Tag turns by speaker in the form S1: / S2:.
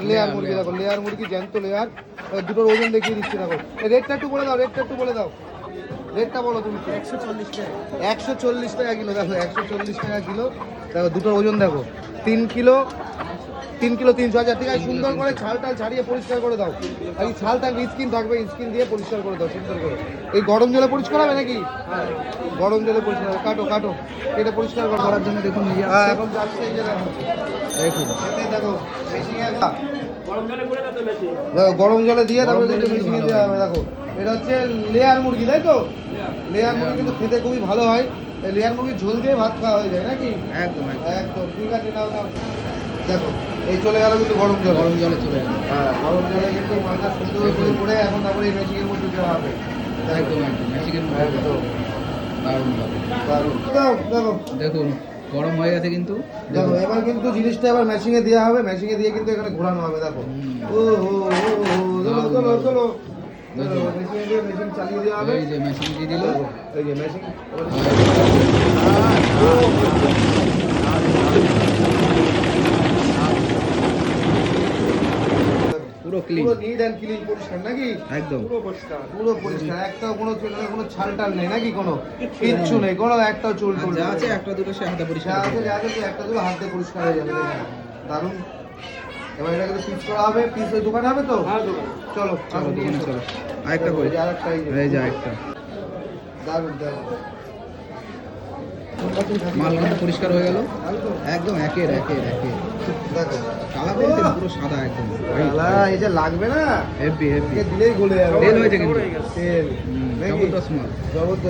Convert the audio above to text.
S1: Layer মুরগি দেখো, layer মুরগি জ্যান্ত লেয়ার, দুটোর ওজন দেখিয়ে দিচ্ছি দেখো। রেটটা একটু বলে দাও, রেটটা একটু বলে দাও, রেটটা বলো তুমি।
S2: 140 টাকা।
S1: 140 টাকা কিলো দেখো, 140 টাকা কিলো দেখো। দুটোর ওজন দেখো 3 কিলো 300। আচ্ছা ঠিক আছে, সুন্দর করে ছাল টাল ছাড়িয়ে পরিষ্কার করে দাও। আর এই ছাল থাকবে, স্কিন থাকবে, স্কিন দিয়ে পরিষ্কার করে দাও সুন্দর করে। এই গরম জলে পরিষ্কার হবে নাকি? গরম জলে পরিষ্কার হবে। কাটো কাটো, এটা পরিষ্কার করার জন্য দেখুন নিয়ে আসছে। এখন যাচ্ছে এই যে দেখো, দেখুন দেখো মেশিনে দেখো, গরম জলে দিয়ে তারপরে মেশিনে দেওয়া হবে। দেখো এটা হচ্ছে লেয়ার মুরগি, তাই তো? লেয়ার মুরগি কিন্তু খেতে খুবই ভালো হয়। এই লেয়ার মুরগির ঝোল দিয়ে ভাত খাওয়া হয়ে যায় নাকি?
S2: একদম
S1: একদম ঠিক আছে। নাও নাও, দেখো এই চলে গেল কিন্তু গরম জল,
S2: গরম জলে চলে গেল।
S1: হ্যাঁ গরম জলে কিন্তু মাথা সুন্দর করে পড়ে এখন তারপরে এই মেশিনের মধ্যে দেওয়া হবে।
S2: একদম মেশিনের মধ্যে
S1: একদম
S2: দারুণ ভাবে।
S1: দারুণ। দাও, দেখো
S2: দেখুন গরম হয়ে গেছে কিন্তু।
S1: দেখো এবার কিন্তু জিনিসটা এবার মেশিনে দেওয়া হবে, মেশিনে দিয়ে কিন্তু এখানে ঘোরানো হবে। দেখো ও হো চলো চলো চলো, মেশিনে দিয়ে মেশিন চালিয়ে দেওয়া হবে।
S2: এই যে মেশিন দিয়ে দিল,
S1: এই যে মেশিন
S2: পুরো ক্লিন,
S1: পুরো নিট অ্যান্ড ক্লিন, পরিষ্কার নাকি?
S2: একদম
S1: পুরো পরিষ্কার, একটাও কোনো কোনো ছাল টাল নেই নাকি? কোনো কিচ্ছু নেই, কোনো একটাও চুল টুল
S2: যা
S1: নেই।
S2: আছে একটা দুটো সে হাতে
S1: যা
S2: পরিষ্কার
S1: আছে
S2: করে
S1: যা আছে তো একটা দুটো হাতে পরিষ্কার হয়ে যাবে। দেখুন, দারুণ। এবার এটাকে তো পিস করা হবে, পিস ওই দোকানে হবে তো? হ্যাঁ দোকানে। চলো
S2: চলো দোকানে চলো। আরেকটা করে,
S1: আরেকটা
S2: এই যে আরেকটা।
S1: দারুণ দারুণ।
S2: মাল কিন্তু পরিষ্কার হয়ে গেল একদম, একের একের একের।
S1: দেখো
S2: কালা বলতে পুরো সাদা একদম।
S1: এই যে লাগবে না,
S2: হেভি হেভি
S1: দিলেই গলে যাবে।
S2: তেল হয়েছে কিন্তু,
S1: তেল
S2: জবরদস্ত মাল।
S1: জবরদস্ত।